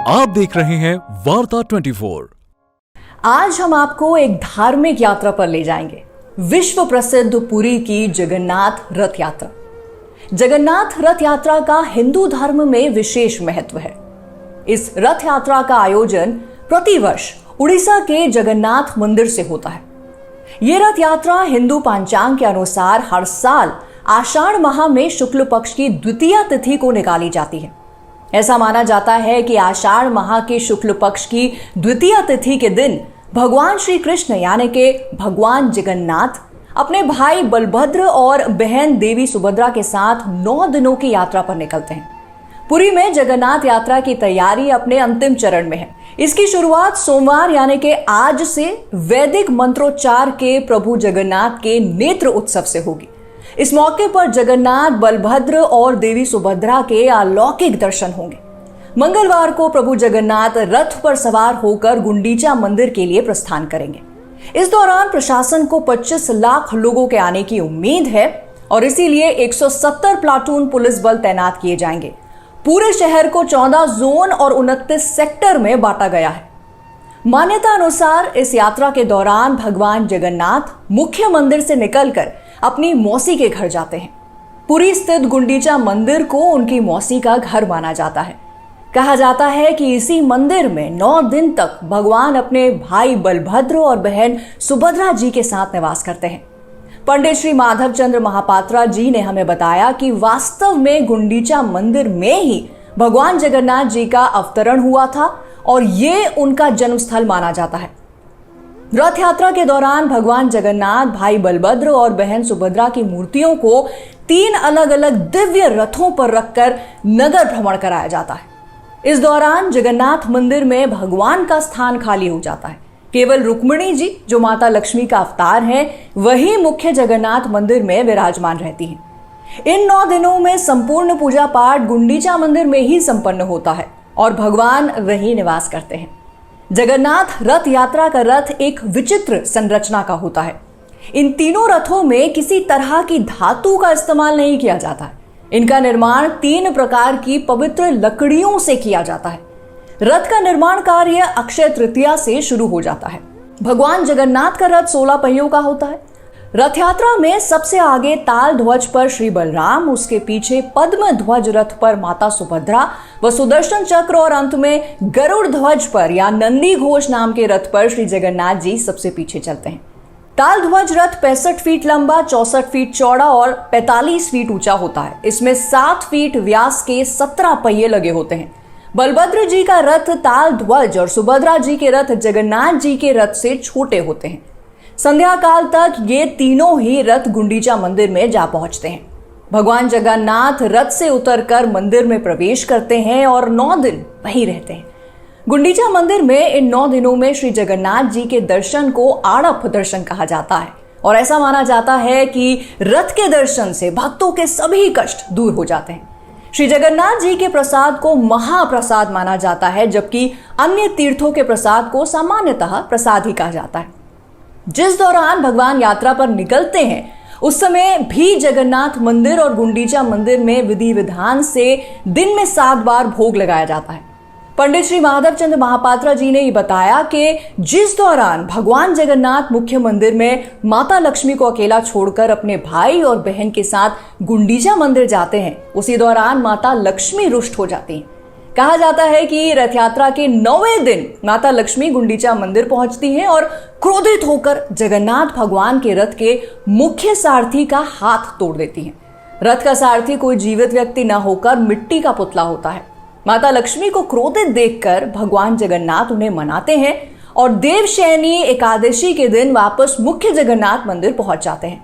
आप देख रहे हैं वार्ता 24। आज हम आपको एक धार्मिक यात्रा पर ले जाएंगे। विश्व प्रसिद्ध पुरी की जगन्नाथ रथ यात्रा। जगन्नाथ रथ यात्रा का हिंदू धर्म में विशेष महत्व है। इस रथ यात्रा का आयोजन प्रतिवर्ष उड़ीसा के जगन्नाथ मंदिर से होता है। यह रथ यात्रा हिंदू पंचांग के अनुसार हर साल आषाढ़ माह में शुक्ल पक्ष की द्वितीय तिथि को निकाली जाती है। ऐसा माना जाता है कि आषाढ़ माह के शुक्ल पक्ष की द्वितीय तिथि के दिन भगवान श्री कृष्ण यानी के भगवान जगन्नाथ अपने भाई बलभद्र और बहन देवी सुभद्रा के साथ 9 दिनों की यात्रा पर निकलते हैं। पुरी में जगन्नाथ यात्रा की तैयारी अपने अंतिम चरण में है। इसकी शुरुआत सोमवार यानी के आज से वैदिक मंत्रोच्चार के प्रभु जगन्नाथ के नेत्र उत्सव से होगी। इस मौके पर जगन्नाथ, बलभद्र और देवी सुभद्रा के अलौकिक दर्शन होंगे। मंगलवार को प्रभु जगन्नाथ रथ पर सवार होकर गुंडीचा मंदिर के लिए प्रस्थान करेंगे। इस दौरान प्रशासन को 25 लाख लोगों के आने की उम्मीद है और इसीलिए 170 प्लाटून पुलिस बल तैनात किए जाएंगे। पूरे शहर को 14 जोन और 29 सेक्टर में बांटा गया है। मान्यता अनुसार इस यात्रा के दौरान भगवान जगन्नाथ मुख्य मंदिर से निकलकर अपनी मौसी के घर जाते हैं। पुरी स्थित गुंडीचा मंदिर को उनकी मौसी का घर माना जाता है। कहा जाता है कि इसी मंदिर में 9 दिन तक भगवान अपने भाई बलभद्र और बहन सुभद्रा जी के साथ निवास करते हैं। पंडित श्री माधव चंद्र महापात्रा जी ने हमें बताया कि वास्तव में गुंडीचा मंदिर में ही भगवान जगन्नाथ जी का अवतरण हुआ था और ये उनका जन्मस्थल माना जाता है। रथ यात्रा के दौरान भगवान जगन्नाथ, भाई बलभद्र और बहन सुभद्रा की मूर्तियों को 3 अलग अलग दिव्य रथों पर रखकर नगर भ्रमण कराया जाता है। इस दौरान जगन्नाथ मंदिर में भगवान का स्थान खाली हो जाता है। केवल रुक्मिणी जी जो माता लक्ष्मी का अवतार है वही मुख्य जगन्नाथ मंदिर में विराजमान रहती हैं। इन 9 दिनों में संपूर्ण पूजा पाठ गुंडीचा मंदिर में ही संपन्न होता है और भगवान वहीं निवास करते हैं। जगन्नाथ रथ यात्रा का रथ एक विचित्र संरचना का होता है। इन तीनों रथों में किसी तरह की धातु का इस्तेमाल नहीं किया जाता है। इनका निर्माण 3 प्रकार की पवित्र लकड़ियों से किया जाता है। रथ का निर्माण कार्य अक्षय तृतीया से शुरू हो जाता है। भगवान जगन्नाथ का रथ 16 पहियों का होता है। रथ यात्रा में सबसे आगे ताल ध्वज पर श्री बलराम, उसके पीछे पद्म ध्वज रथ पर माता सुभद्रा व सुदर्शन चक्र और अंत में गरुड़ ध्वज पर या नंदी घोष नाम के रथ पर श्री जगन्नाथ जी सबसे पीछे चलते हैं। ताल ध्वज रथ 65 फीट लंबा, 64 फीट चौड़ा और 45 फीट ऊंचा होता है। इसमें 7 फीट व्यास के 17 पहिए लगे होते हैं। बलभद्र जी का रथ ताल ध्वज और सुभद्रा जी के रथ जगन्नाथ जी के रथ से छोटे होते हैं। संध्या काल तक ये तीनों ही रथ गुंडीचा मंदिर में जा पहुंचते हैं। भगवान जगन्नाथ रथ से उतरकर मंदिर में प्रवेश करते हैं और 9 दिन वहीं रहते हैं। गुंडीचा मंदिर में इन 9 दिनों में श्री जगन्नाथ जी के दर्शन को आड़प दर्शन कहा जाता है और ऐसा माना जाता है कि रथ के दर्शन से भक्तों के सभी कष्ट दूर हो जाते हैं। श्री जगन्नाथ जी के प्रसाद को महाप्रसाद माना जाता है, जबकि अन्य तीर्थों के प्रसाद को सामान्यतः प्रसाद ही कहा जाता है। जिस दौरान भगवान यात्रा पर निकलते हैं उस समय भी जगन्नाथ मंदिर और गुंडीचा मंदिर में विधि विधान से दिन में 7 बार भोग लगाया जाता है। पंडित श्री माधव चंद्र महापात्रा जी ने ये बताया कि जिस दौरान भगवान जगन्नाथ मुख्य मंदिर में माता लक्ष्मी को अकेला छोड़कर अपने भाई और बहन के साथ गुंडीचा मंदिर जाते हैं, उसी दौरान माता लक्ष्मी रुष्ट हो जाती हैं। कहा जाता है कि रथ यात्रा के 9वें दिन माता लक्ष्मी गुंडीचा मंदिर पहुंचती हैं और क्रोधित होकर जगन्नाथ भगवान के रथ के मुख्य सारथी का हाथ तोड़ देती हैं। रथ का सारथी कोई जीवित व्यक्ति न होकर मिट्टी का पुतला होता है। माता लक्ष्मी को क्रोधित देखकर भगवान जगन्नाथ उन्हें मनाते हैं और देवशयनी एकादशी के दिन वापस मुख्य जगन्नाथ मंदिर पहुंच जाते हैं।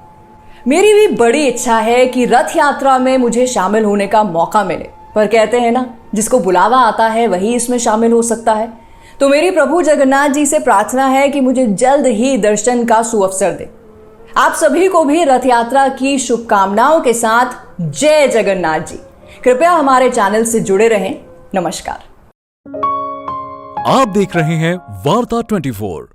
मेरी भी बड़ी इच्छा है कि रथ यात्रा में मुझे शामिल होने का मौका मिले, पर कहते हैं ना, जिसको बुलावा आता है वही इसमें शामिल हो सकता है। तो मेरी प्रभु जगन्नाथ जी से प्रार्थना है कि मुझे जल्द ही दर्शन का सुअवसर दे। आप सभी को भी रथ यात्रा की शुभकामनाओं के साथ जय जगन्नाथ जी। कृपया हमारे चैनल से जुड़े रहें। नमस्कार। आप देख रहे हैं वार्ता 24।